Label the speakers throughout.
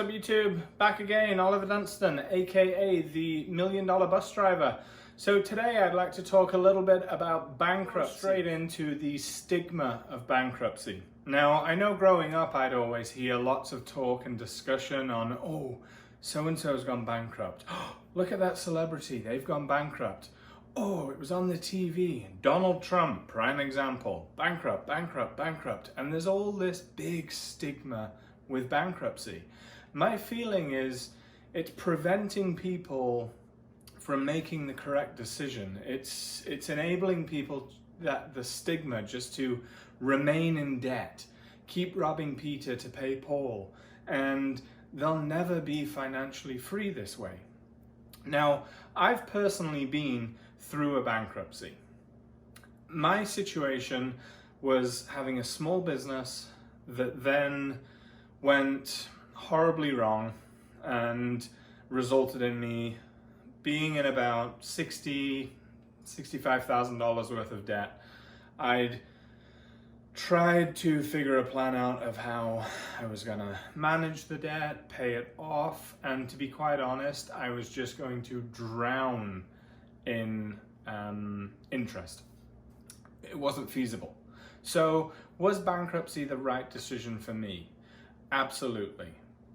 Speaker 1: up YouTube? Back again, Oliver Dunstan, aka the $1 Million Bus Driver. So today I'd like to talk a little bit about bankruptcy, straight into the stigma of bankruptcy. Now, I know growing up I'd always hear lots of talk and discussion on, oh, so-and-so's gone bankrupt. Look at that celebrity, they've gone bankrupt. Oh, it was on the TV. Donald Trump, prime example. Bankrupt, bankrupt, bankrupt. And there's all this big stigma with bankruptcy. My feeling is it's preventing people from making the correct decision. It's enabling people, that the stigma, just to remain in debt, keep robbing Peter to pay Paul, and they'll never be financially free this way. Now, I've personally been through a bankruptcy. My situation was having a small business that then went horribly wrong and resulted in me being in about $65,000 worth of debt. I'd tried to figure a plan out of how I was going to manage the debt, pay it off, and to be quite honest, I was just going to drown in interest. It wasn't feasible. So, was bankruptcy the right decision for me? Absolutely.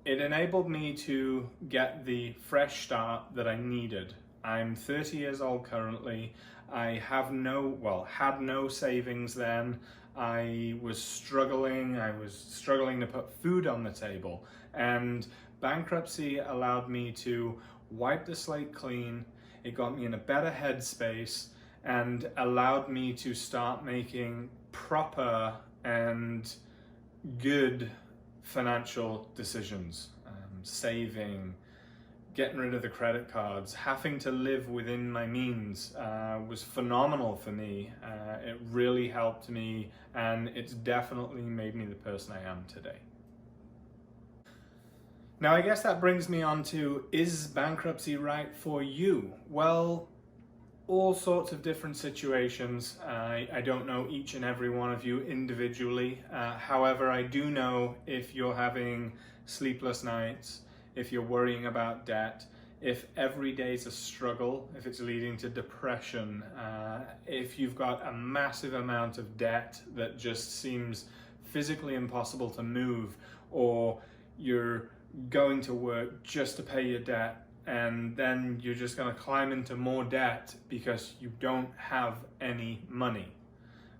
Speaker 1: It enabled me to get the fresh start that I needed. I'm 30 years old currently. I had no savings then. I was struggling to put food on the table, and bankruptcy allowed me to wipe the slate clean. It got me in a better headspace and allowed me to start making proper and good financial decisions, saving, getting rid of the credit cards, having to live within my means was phenomenal for me. It really helped me, and it's definitely made me the person I am today. Now, I guess that brings me on to, is bankruptcy right for you? Well, all sorts of different situations. I don't know each and every one of you individually. However, I do know if you're having sleepless nights, if you're worrying about debt, if every day's a struggle, if it's leading to depression, if you've got a massive amount of debt that just seems physically impossible to move, or you're going to work just to pay your debt, and then you're just going to climb into more debt because you don't have any money.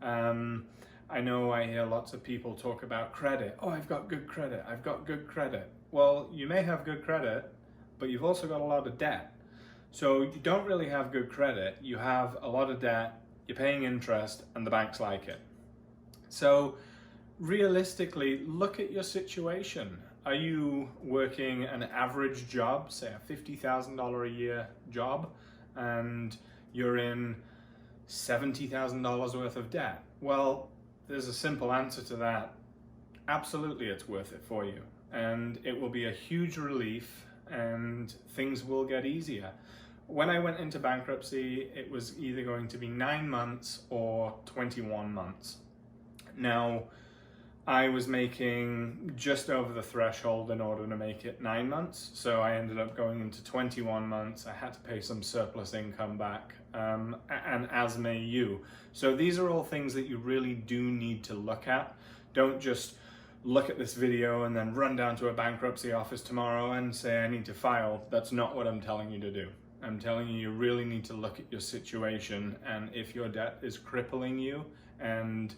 Speaker 1: I know I hear lots of people talk about credit. Oh, I've got good credit. I've got good credit. Well, you may have good credit, but you've also got a lot of debt. So you don't really have good credit. You have a lot of debt, you're paying interest, and the banks like it. So realistically, look at your situation. Are you working an average job, say a $50,000 a year job, and you're in $70,000 worth of debt? Well, there's a simple answer to that. Absolutely, it's worth it for you. And it will be a huge relief, and things will get easier. When I went into bankruptcy, it was either going to be 9 months or 21 months. Now, I was making just over the threshold in order to make it 9 months, so I ended up going into 21 months. I had to pay some surplus income back, and as may you. So these are all things that you really do need to look at. Don't just look at this video and then run down to a bankruptcy office tomorrow and say, I need to file. That's not what I'm telling you to do. I'm telling you, you really need to look at your situation, and if your debt is crippling you and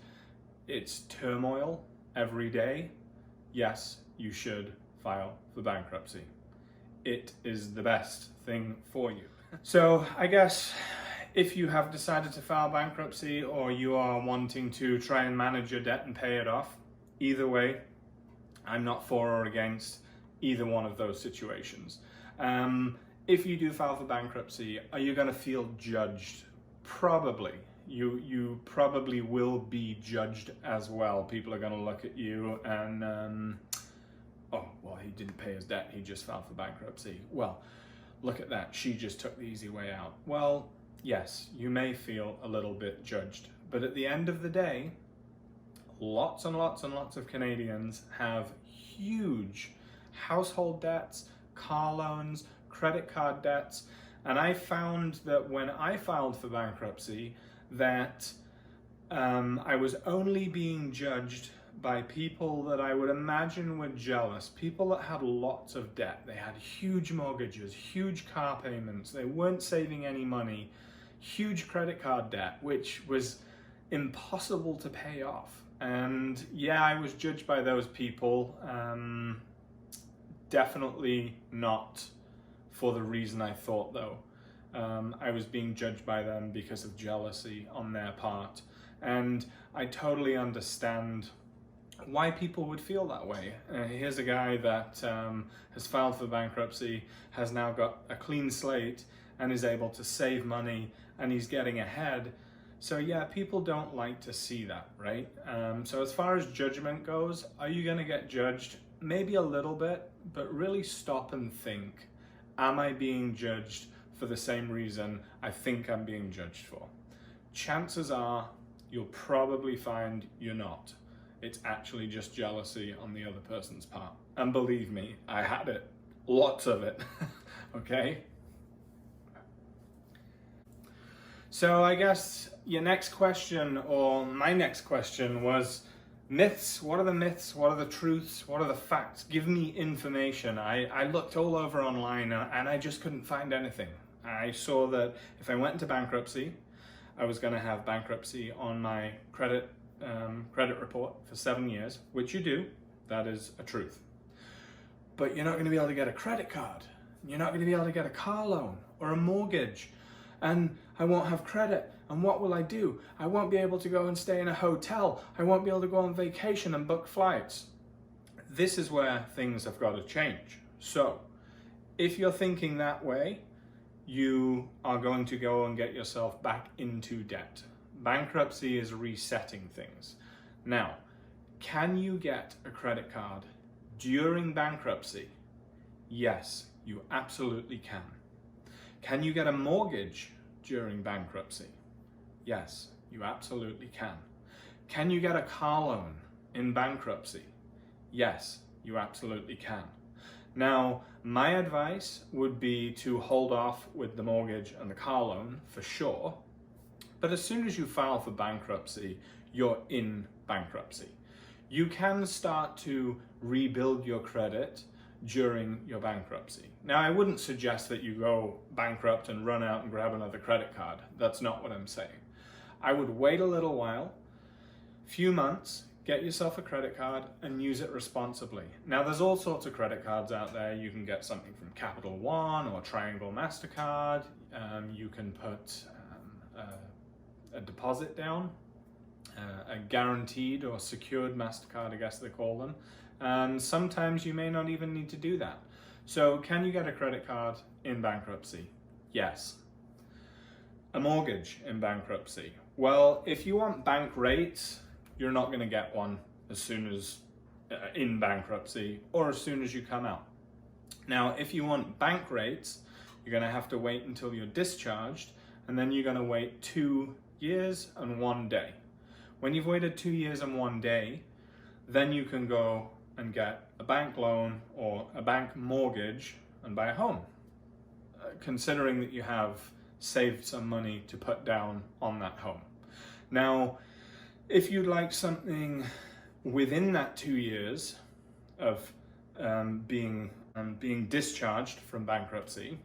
Speaker 1: it's turmoil every day, yes, you should file for bankruptcy. It is the best thing for you. So I guess if you have decided to file bankruptcy, or you are wanting to try and manage your debt and pay it off, either way, I'm not for or against either one of those situations. If you do file for bankruptcy, are you going to feel judged? Probably. You probably will be judged as well. People are going to look at you and, oh, well, he didn't pay his debt, he just filed for bankruptcy. Well, look at that, she just took the easy way out. Well, yes, you may feel a little bit judged, but at the end of the day, lots and lots and lots of Canadians have huge household debts, car loans, credit card debts. And I found that when I filed for bankruptcy, that I was only being judged by people that I would imagine were jealous, people that had lots of debt. They had huge mortgages, huge car payments, they weren't saving any money, huge credit card debt, which was impossible to pay off. And yeah, I was judged by those people. Definitely not for the reason I thought, though. I was being judged by them because of jealousy on their part. And I totally understand why people would feel that way. Here's a guy that has filed for bankruptcy, has now got a clean slate, and is able to save money, and he's getting ahead. So yeah, people don't like to see that, right? So as far as judgment goes, are you going to get judged? Maybe a little bit, but really stop and think, am I being judged for the same reason I think I'm being judged for? Chances are you'll probably find you're not. It's actually just jealousy on the other person's part. And believe me, I had it. Lots of it. Okay? So I guess your next question, or my next question, was myths. What are the myths? What are the truths? What are the facts? Give me information. I looked all over online and I just couldn't find anything. I saw that if I went into bankruptcy, I was going to have bankruptcy on my credit report for 7 years, which you do. That is a truth. But you're not going to be able to get a credit card. You're not going to be able to get a car loan or a mortgage. And I won't have credit. And what will I do? I won't be able to go and stay in a hotel. I won't be able to go on vacation and book flights. This is where things have got to change. So if you're thinking that way, you are going to go and get yourself back into debt. Bankruptcy is resetting things. Now, can you get a credit card during bankruptcy? Yes, you absolutely can. Can you get a mortgage during bankruptcy? Yes, you absolutely can. Can you get a car loan in bankruptcy? Yes, you absolutely can. Now, my advice would be to hold off with the mortgage and the car loan for sure, but as soon as you file for bankruptcy, you're in bankruptcy. You can start to rebuild your credit during your bankruptcy. Now, I wouldn't suggest that you go bankrupt and run out and grab another credit card. That's not what I'm saying. I would wait a little while, few months, get yourself a credit card and use it responsibly. Now, there's all sorts of credit cards out there. You can get something from Capital One or Triangle MasterCard. You can put a deposit down, a guaranteed or secured MasterCard, I guess they call them. And sometimes you may not even need to do that. So can you get a credit card in bankruptcy? Yes. A mortgage in bankruptcy? Well, if you want bank rates, you're not going to get one as soon as in bankruptcy or as soon as you come out. Now, if you want bank rates, you're going to have to wait until you're discharged, and then you're going to wait 2 years and 1 day. When you've waited 2 years and 1 day, then you can go and get a bank loan or a bank mortgage and buy a home, considering that you have saved some money to put down on that home. Now, if you'd like something within that 2 years of being discharged from bankruptcy,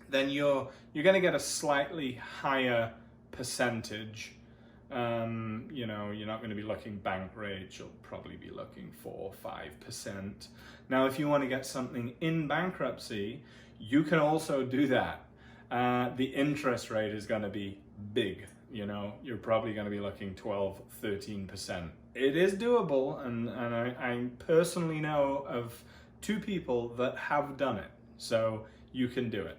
Speaker 1: then you're going to get a slightly higher percentage. You're not going to be looking bank rates. You'll probably be looking 4 or 5%. Now, if you want to get something in bankruptcy, you can also do that. The interest rate is going to be big. You're probably going to be looking 12, 13%. It is doable, and I personally know of 2 people that have done it, so you can do it.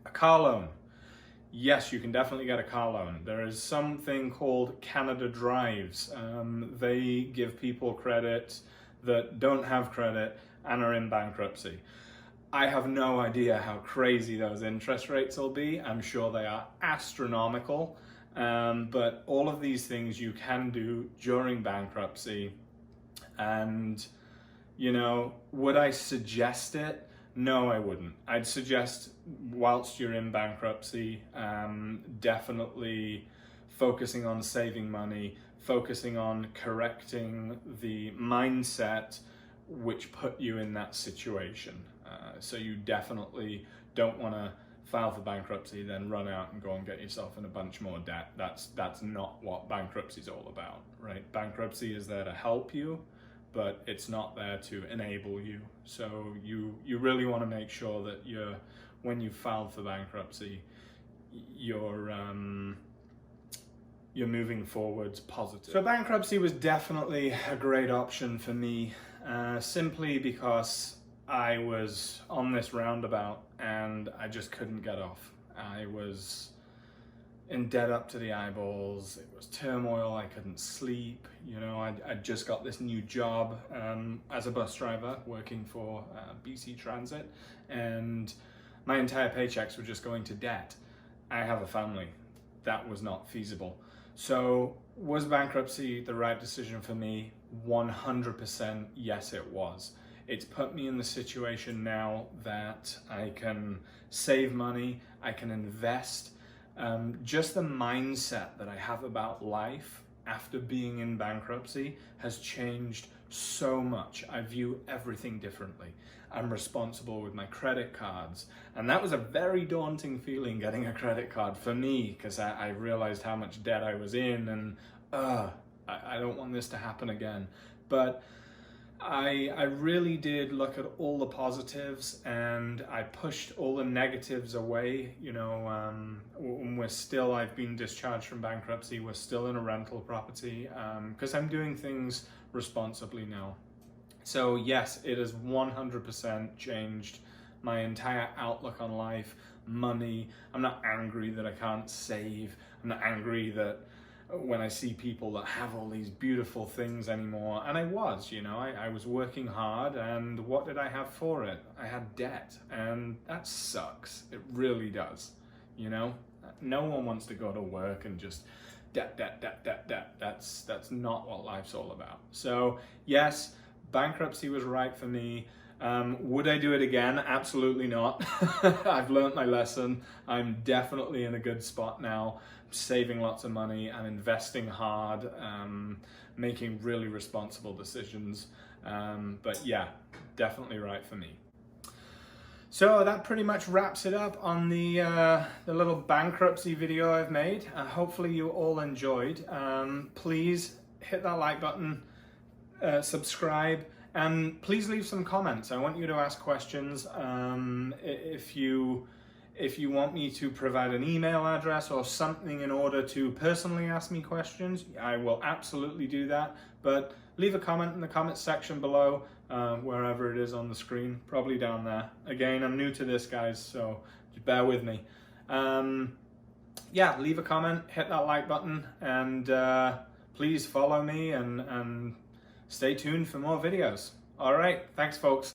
Speaker 1: A car loan. Yes, you can definitely get a car loan. There is something called Canada Drives. They give people credit that don't have credit and are in bankruptcy. I have no idea how crazy those interest rates will be. I'm sure they are astronomical. But all of these things you can do during bankruptcy, and You know, would I suggest it? No, I wouldn't. I'd suggest whilst you're in bankruptcy, definitely focusing on saving money, focusing on correcting the mindset which put you in that situation. So you definitely don't want to file for bankruptcy, then run out and go and get yourself in a bunch more debt. That's not what bankruptcy is all about, right? Bankruptcy is there to help you, but it's not there to enable you. So you really want to make sure that when you filed for bankruptcy, you're moving forwards positive. So bankruptcy was definitely a great option for me, simply because I was on this roundabout and I just couldn't get off. I was in debt up to the eyeballs. It was turmoil. I couldn't sleep. You know, I'd just got this new job as a bus driver working for BC Transit, and my entire paychecks were just going to debt. I have a family. That was not feasible. So was bankruptcy the right decision for me? 100% yes, it was. It's put me in the situation now that I can save money, I can invest. Just the mindset that I have about life after being in bankruptcy has changed so much. I view everything differently. I'm responsible with my credit cards. And that was a very daunting feeling, getting a credit card for me, because I realized how much debt I was in, and I don't want this to happen again. But I really did look at all the positives, and I pushed all the negatives away. You know, I've been discharged from bankruptcy. We're still in a rental property because I'm doing things responsibly now. So yes, it has 100% changed my entire outlook on life, money. I'm not angry that I can't save. I'm not angry that when I see people that have all these beautiful things anymore. And I was, you know, I was working hard, and what did I have for it? I had debt, and that sucks. It really does, you know? No one wants to go to work and just debt. That's not what life's all about. So yes, bankruptcy was right for me. Would I do it again? Absolutely not. I've learned my lesson. I'm definitely in a good spot now. I'm saving lots of money. I'm investing hard, making really responsible decisions. But yeah, definitely right for me. So that pretty much wraps it up on the little bankruptcy video I've made. Hopefully you all enjoyed. Please hit that like button, subscribe, and please leave some comments. I want you to ask questions. If you want me to provide an email address or something in order to personally ask me questions, I will absolutely do that. But leave a comment in the comments section below, wherever it is on the screen, probably down there. Again, I'm new to this, guys, so just bear with me. Yeah, leave a comment, hit that like button, and please follow me and stay tuned for more videos. All right, thanks, folks.